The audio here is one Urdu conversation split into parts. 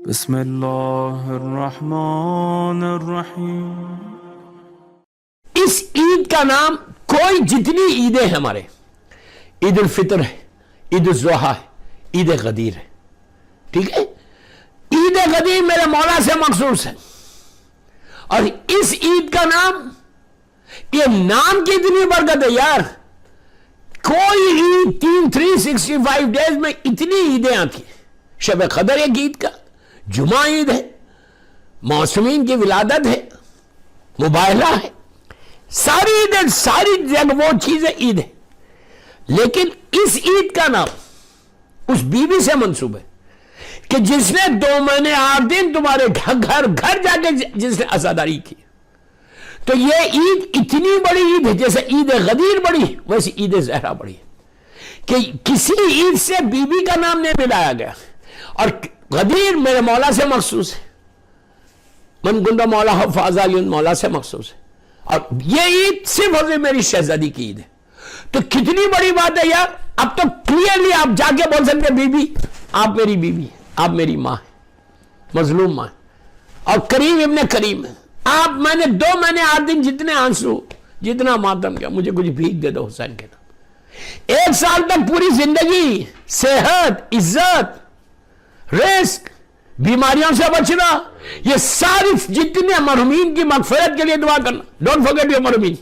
بسم اللہ الرحمن الرحیم۔ اس عید کا نام کوئی جتنی عیدیں ہیں ہمارے، عید الفطر ہے، عید الاضحیٰ ہے، عید غدیر ہے، ٹھیک ہے۔ عید غدیر میرے مولا سے مخصوص ہے، اور اس عید کا نام، یہ نام کی اتنی برکت ہے یار، کوئی عید 365 ڈیز میں اتنی عیدیں آتی ہیں۔ شب قدر ایک عید کا، جمعہ عید ہے، معصومین کی ولادت ہے، مباہلہ ہے، ساری عیدیں، ساری جگہ وہ چیزیں عید ہے، لیکن اس عید کا نام اس بیوی سے منسوب ہے کہ جس نے 2 مہینے 8 دن تمہارے گھر گھر جا کے جس نے عزاداری کی۔ تو یہ عید اتنی بڑی عید ہے، جیسے عید غدیر بڑی ویسے عید زہرا بڑی ہے، کہ کسی عید سے بیوی کا نام نہیں ملایا گیا۔ اور غدیر میرے مولا سے مخصوص ہے، من کنت مولا فاذا مولا سے مخصوص ہے، اور یہ عید صرف اور صرف میری شہزادی کی عید ہے۔ تو کتنی بڑی بات ہے یار، اب تو کلیئرلی آپ جا کے بول سکتے بی بی آپ میری بیوی، آپ میری ماں ہے، مظلوم ماں ہے، اور کریم ابن کریم ہے۔ آپ، میں نے 2 مہینے 8 دن جتنے آنسو، جتنا ماتم کیا، مجھے کچھ بھیک دے دو حسین کے نام۔ 1 سال تک پوری زندگی، صحت، عزت، رزق، بیماریوں سے بچنا، یہ ساری جتنے مرحومین کی مغفرت کے لیے دعا کرنا۔ ڈونٹ فرگیٹ یور مرحومین۔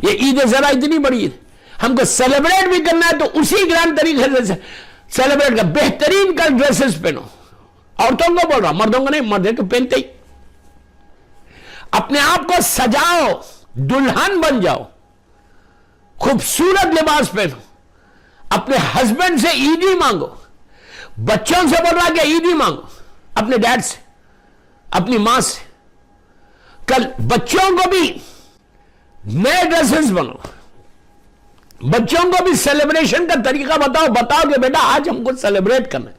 یہ عید ذرا اتنی بڑی ہے، ہم کو سیلیبریٹ بھی کرنا ہے تو اسی گرانڈ طریقے سے سیلیبریٹ کر، بہترین کل ڈریسز پہنو۔ عورتوں کو بول رہا، مردوں کو نہیں، مرد تو پہنتے ہی۔ اپنے آپ کو سجاؤ، دلہن بن جاؤ، خوبصورت لباس پہنو، اپنے ہسبینڈ سے عیدی مانگو، بچوں سے بول رہا کہ عیدی مانگو، اپنے ڈیڈ سے، اپنی ماں سے۔ کل بچوں کو بھی نئے ڈریسز بنو، بچوں کو بھی سیلیبریشن کا طریقہ بتاؤ کہ بیٹا آج ہم کو سیلیبریٹ کرنا ہے۔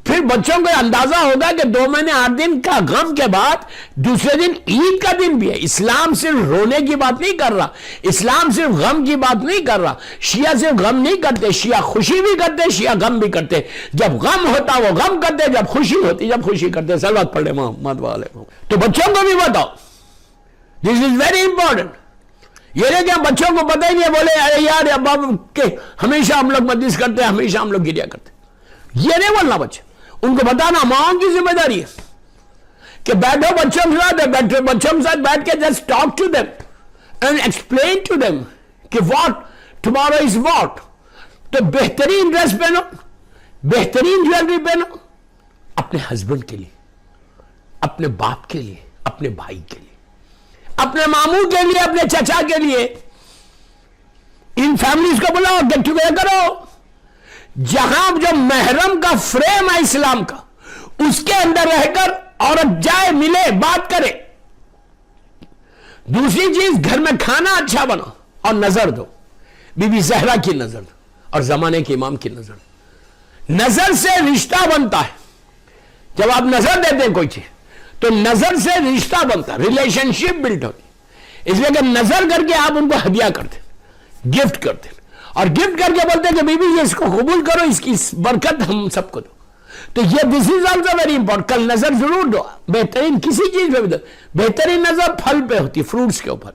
پھر بچوں کو اندازہ ہوگا کہ 2 مہینے 8 دن کا غم کے بعد دوسرے دن عید کا دن بھی ہے۔ اسلام صرف رونے کی بات نہیں کر رہا، اسلام صرف غم کی بات نہیں کر رہا۔ شیعہ صرف غم نہیں کرتے، شیعہ خوشی بھی کرتے، شیعہ غم بھی کرتے۔ جب غم ہوتا وہ غم کرتے، جب خوشی ہوتی جب خوشی کرتے۔ صلوات پڑھ لے محمد والے۔ تو بچوں کو بھی بتاؤ، دس از ویری امپورٹنٹ۔ یہ نہیں کہ بچوں کو پتہ ہی نہیں، بولے ارے یار ابا کہ ہمیشہ ہم لوگ مجلس کرتے ہیں، ہمیشہ ہم لوگ گریا کرتے ہیں۔ یہ نہیں بولنا بچے، ان کو بتانا ماں کی ذمہ داری ہے کہ بیٹھو بچوں کے ساتھ، بچوں کے ساتھ بیٹھ کے just talk to them and explain to them کہ واٹ ٹمارو از واٹ۔ تو بہترین ڈریس پہنو، بہترین جویلری پہنو، اپنے ہسبینڈ کے لیے، اپنے باپ کے لیے، اپنے بھائی کے لیے، اپنے ماموں کے لیے، اپنے چچا کے لیے۔ ان فیملیز کو بلاؤ، گیٹ ٹوگیدر کرو۔ جہاں جو محرم کا فریم ہے اسلام کا، اس کے اندر رہ کر عورت جائے، ملے، بات کرے۔ دوسری چیز، گھر میں کھانا اچھا بنا اور نظر دو، بی بی زہرا کی نظر دو اور زمانے کے امام کی نظر دو۔ نظر سے رشتہ بنتا ہے، جب آپ نظر دیتے ہیں کوئی چیز تو نظر سے رشتہ بنتا ہے، ریلیشن شپ بلڈ ہوتی۔ اس لیے کہ نظر کر کے آپ ان کو ہدیہ کرتے، گفٹ کرتے، اور گفٹ کر کے بولتے کہ بی بی یہ اس کو قبول کرو، اس کی برکت ہم سب کو دو۔ تو یہ دس از آلسو ویری امپورٹنٹ۔ کل نظر ضرور دو، بہترین کسی چیز پہ بھی دو۔ بہترین نظر پھل پہ ہوتی ہے، فروٹس کے اوپر،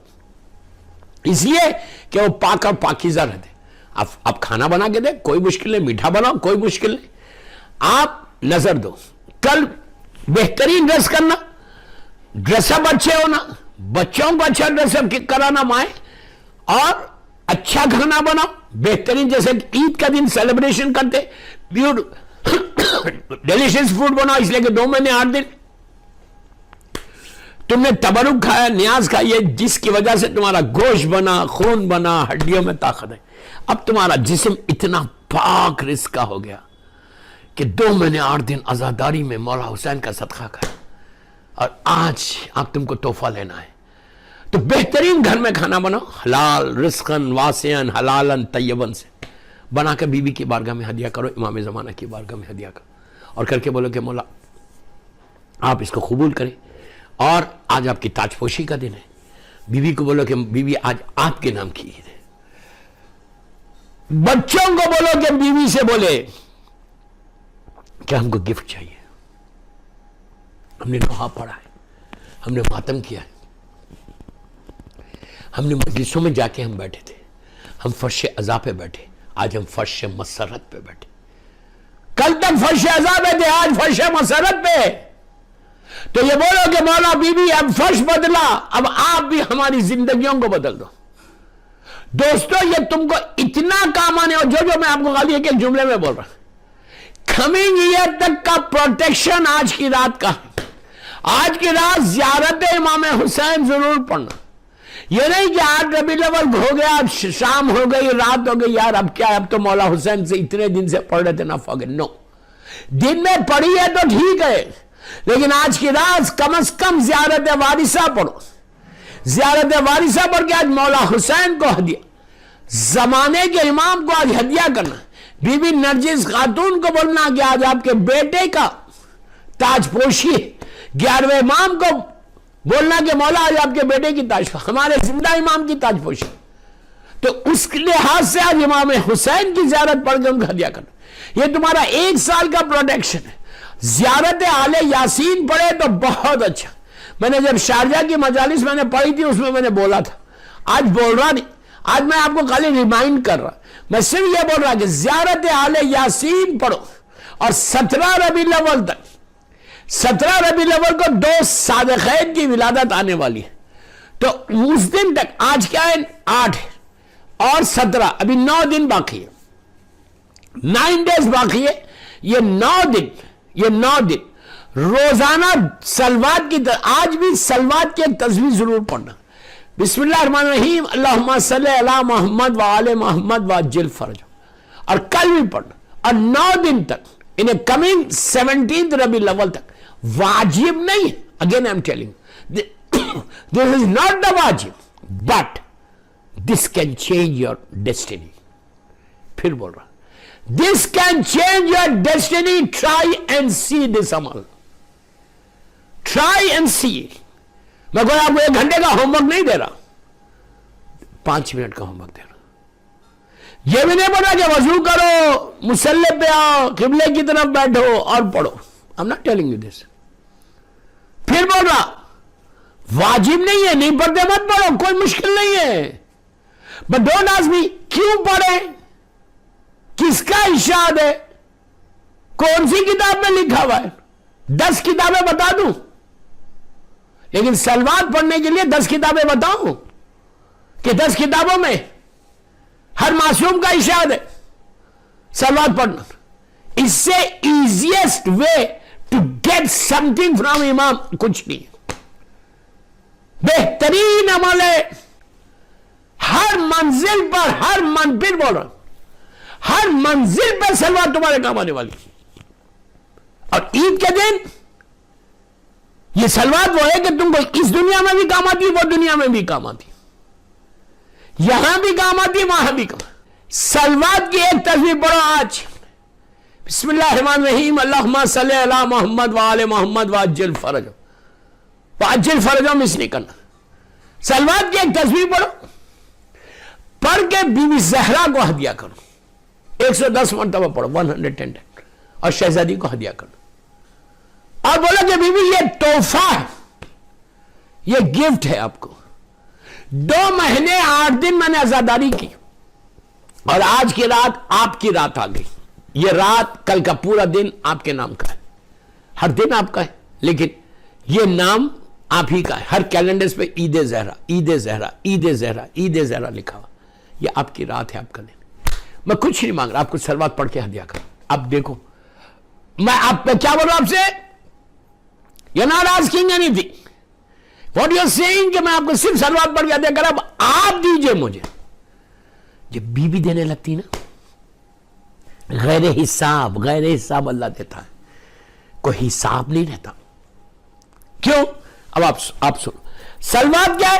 اس لیے کہ وہ پاک اور پاکیزہ رہتے۔ آپ کھانا بنا کے دیں، کوئی مشکل نہیں، میٹھا بناؤ، کوئی مشکل نہیں، آپ نظر دو۔ کل بہترین ڈریس کرنا، ڈریس اپ اچھے ہونا، بچوں کو اچھا ڈریس اپ کرانا مائیں، اور اچھا کھانا بناؤ، بہترین، جیسے عید کا دن سیلیبریشن کرتے، ڈیلیشیس فوڈ بناؤ، اس لیے کہ 2 مہینے 8 دن تم نے تبرک کھایا، نیاز کھائی ہے، جس کی وجہ سے تمہارا گوشت بنا، خون بنا، ہڈیوں میں طاقت ہے۔ اب تمہارا جسم اتنا پاک رزق کا ہو گیا کہ 2 مہینے 8 دن عزاداری میں مولا حسین کا صدقہ کھایا، اور آج اب تم کو تحفہ لینا ہے۔ تو بہترین گھر میں کھانا بناؤ، حلال رزقاً واسعاً حلالً طیباً سے بنا کے بیوی کی بارگاہ میں ہدیہ کرو، امام زمانہ کی بارگاہ میں ہدیہ کرو، اور کر کے بولو کہ مولا آپ اس کو قبول کریں، اور آج آپ کی تاج پوشی کا دن ہے۔ بیوی کو بولو کہ بیوی آج آپ کے نام کی عید ہے۔ بچوں کو بولو کہ بیوی سے بولے کہ ہم کو گفٹ چاہیے، ہم نے نوحہ پڑھا ہے, ہم نے ماتم کیا ہے, ہم نے مجلسوں میں جا کے ہم بیٹھے تھے, ہم فرش عزا پہ بیٹھے, آج ہم فرش مسرت پہ بیٹھے. کل تک فرش عزا پہ تھے, آج فرش مسرت پہ. تو یہ بولو کہ مولا بی بی اب فرش بدلا, اب آپ بھی ہماری زندگیوں کو بدل دو. دوستو یہ تم کو اتنا کام آنے, اور جو میں آپ کو خالی ایک جملے میں بول رہا ہوں, کمنگ ایئر تک کا پروٹیکشن آج کی رات کا. آج کی رات زیارت امام حسین ضرور پڑھنا. یہ نہیں کہ آج ربیع الاول ہو گیا, اب شام ہو گئی, رات ہو گئی, یار اب کیا, اب تو مولا حسین سے اتنے دن سے پڑھ رہے تھے نہ فوگے. نو, دن میں پڑھی ہے تو ٹھیک ہے, لیکن آج کی رات کم از کم زیارت وارثہ پڑھو. زیارت وارثہ پڑھ کے آج مولا حسین کو ہدیہ, زمانے کے امام کو آج ہدیہ کرنا. بی بی نرجس خاتون کو بولنا کہ آج آپ کے بیٹے کا تاج پوشی ہے. 11ویں امام کو بولنا کہ مولا آج آپ کے بیٹے کی تاج, ہمارے زندہ امام کی تاج پوشی. تو اس لحاظ سے آج امام حسین کی زیارت پڑھ کے ان کو ہدیہ کرنا. یہ تمہارا 1 سال کا پروٹیکشن ہے. زیارت آل یاسین پڑھے تو بہت اچھا. میں نے جب شارجہ کی مجالس میں نے پڑھی تھی, اس میں نے بولا تھا, آج بول رہا نہیں, آج میں آپ کو خالی ریمائنڈ کر رہا. میں صرف یہ بول رہا کہ زیارت آل یاسین پڑھو, اور 17 ربیع الاول تک, 17 ربیع الاول کو 2 صادقین کی ولادت آنے والی ہے. تو اس دن تک, آج کیا ہے 8 اور 17, ابھی 9 دن باقی ہے, 9 days باقی ہے. یہ 9 دن روزانہ سلوات کی, آج بھی سلوات کی ایک تصویر ضرور پڑھنا. بسم اللہ الرحمن الرحیم, اللہم صلی علی محمد وآل محمد وعجل فرجہ, اور کل بھی پڑھنا. اور 9 دن تک, انہیں کمنگ 17 ربیع الاول تک, واجب نہیں ہے. Again I am telling, this is not the واجب, but this can change your destiny. پھر بول رہا, this can change your destiny. Try and see this عمل, ٹرائی اینڈ سی. میں کوئی آپ کو 1 گھنٹے کا ہوم ورک نہیں دے رہا, 5 منٹ کا ہوم ورک دے رہا. یہ بھی نہیں بول رہا کہ وضو کرو, مصلی پہ آؤ, قبلے کی طرف بیٹھو اور پڑھو. I'm not telling you this. پھر بول رہا واجب نہیں ہے, نہیں پڑھتے مت پڑھو, کوئی مشکل نہیں ہے. But don't ask me کیوں پڑھے, کس کا ارشاد ہے, کون سی کتاب میں لکھا ہوا ہے. 10 کتابیں بتا دوں, لیکن سلوات پڑھنے کے لیے 10 کتابیں بتاؤں کہ 10 کتابوں میں ہر معصوم کا ارشاد ہے سلوات پڑھنا. اس سے easiest way to get something فرام امام کچھ نہیں. بہترین عمل ہے, ہر منزل پر, پھر بول رہا ہوں, ہر منزل پر سلوات تمہارے کام آنے والی. اور عید کے دن یہ سلوات وہ ہے کہ تم کو اس دنیا میں بھی کام آتی, وہ دنیا میں بھی کام آتی, یہاں بھی کام آتی, وہاں بھی کام. سلوات کی ایک تصویر پڑھو آج. بسم اللہ الرحمن الرحیم, اللہم صلی علی محمد وآل محمد وعجل فرجہ. وعجل فرجہ مس نہیں کرنا. سلوات کی ایک تصویر پڑھو, پڑھ کے بی بی زہرا کو ہدیہ کرو, 110 مرتبہ پڑھو, 110, اور شہزادی کو ہدیہ کرو. اور بولو کہ بی بی یہ تحفہ ہے, یہ گفٹ ہے آپ کو. 2 مہینے 8 دن میں نے عزاداری کی, اور آج کی رات آپ کی رات آ گئی. یہ رات, کل کا پورا دن آپ کے نام کا ہے. ہر دن آپ کا ہے, لیکن یہ نام آپ ہی کا ہے. ہر کیلنڈر پہ عید زہرا, عید زہرا, عید زہرا, عید زہرا لکھا ہوا. یہ آپ کی رات ہے, آپ کا دن. میں کچھ نہیں مانگ رہا, آپ کو سلوات پڑھ کے ہدیہ کرو. اب دیکھو میں آپ پہ کیا بول رہا ہوں آپ سے, you're not asking anything. What you're saying کہ میں آپ کو صرف سلوات پڑھ کے ہدیہ کرا. اب آپ دیجئے مجھے. جب بیوی دینے لگتی نا, غیر حساب اللہ دیتا ہے, کوئی حساب نہیں رہتا. کیوں؟ اب آپ سنو. سلوات کیا ہے؟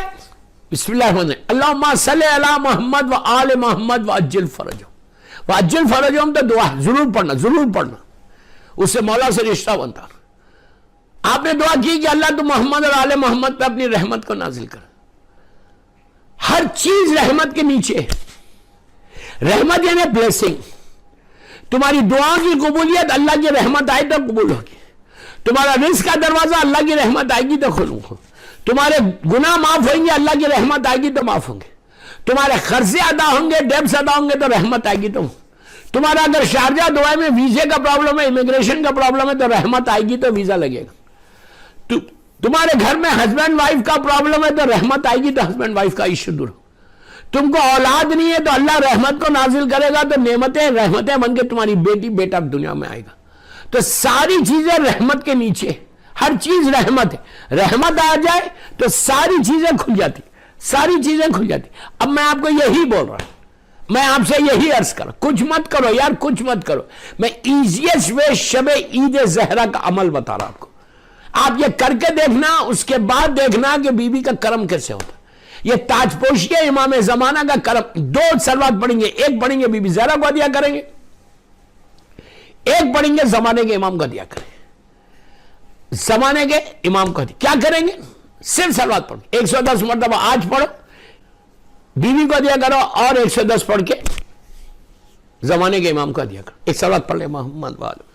بسم اللہ الرحمن الرحیم, اللہم صلی علی محمد وآل محمد وعجل فرجہ. وعجل فرجہ ہم تو دعا ضرور پڑھنا, اس سے مولا سے رشتہ بنتا. آپ نے دعا کی کہ اللہ تو محمد اور آل محمد پہ اپنی رحمت کو نازل کر. ہر چیز رحمت کے نیچے ہے. رحمت یعنی بلیسنگ. تمہاری دعا کی قبولیت اللہ کی رحمت آئے تو قبول ہوگی. تمہارا رزق کا دروازہ اللہ کی رحمت آئے گی تو کھولوں گا، تمہارے گناہ معاف ہوئیں گے اللہ کی رحمت آئے گی تو معاف ہوں گے، تمہارے قرضے ادا ہوں گے، ڈیبس ادا ہوں گے تو رحمت آئے گی تمہارا اگر شارجہ دبئی میں ویزے کا پرابلم ہے، امیگریشن کا پرابلم ہے تو رحمت آئے گی تو ویزا لگے گا، تمہارے گھر میں ہسبینڈ وائف کا پرابلم ہے تو رحمت آئے گی تو ہسبینڈ وائف کا ایشو دور، تم کو اولاد نہیں ہے تو اللہ رحمت کو نازل کرے گا تو نعمتیں رحمتیں بن کے تمہاری بیٹی بیٹا دنیا میں آئے گا۔ تو ساری چیزیں رحمت کے نیچے، ہر چیز رحمت ہے، رحمت آ جائے تو ساری چیزیں کھل جاتی، ساری چیزیں کھل جاتی۔ اب میں آپ کو یہی بول رہا ہوں، میں آپ سے یہی عرض کروں، کچھ مت کرو یار، کچھ مت کرو، میں ایزیسٹ وے شب عید زہرا کا عمل بتا رہا ہوں آپ کو، آپ یہ کر کے دیکھنا، اس کے بعد دیکھنا کہ بی بی کا کرم کیسے ہوتا۔ یہ تاج پوشی ہے امام زمانہ کا کرم، دو سلوات پڑھیں گے، ایک پڑھیں گے بی بی زہرا کو ہدیہ کریں گے، ایک پڑھیں گے زمانے کے امام کو ہدیہ کریں گے، زمانے کے امام کو ہدیہ کیا کریں گے؟ صرف سلوات پڑھو، 110 مرتبہ آج پڑھو، بیوی کو ہدیہ کرو، اور 110 پڑھ کے زمانے کے امام کو ہدیہ کرو، ایک سلوات پڑھ لیں محمد والے۔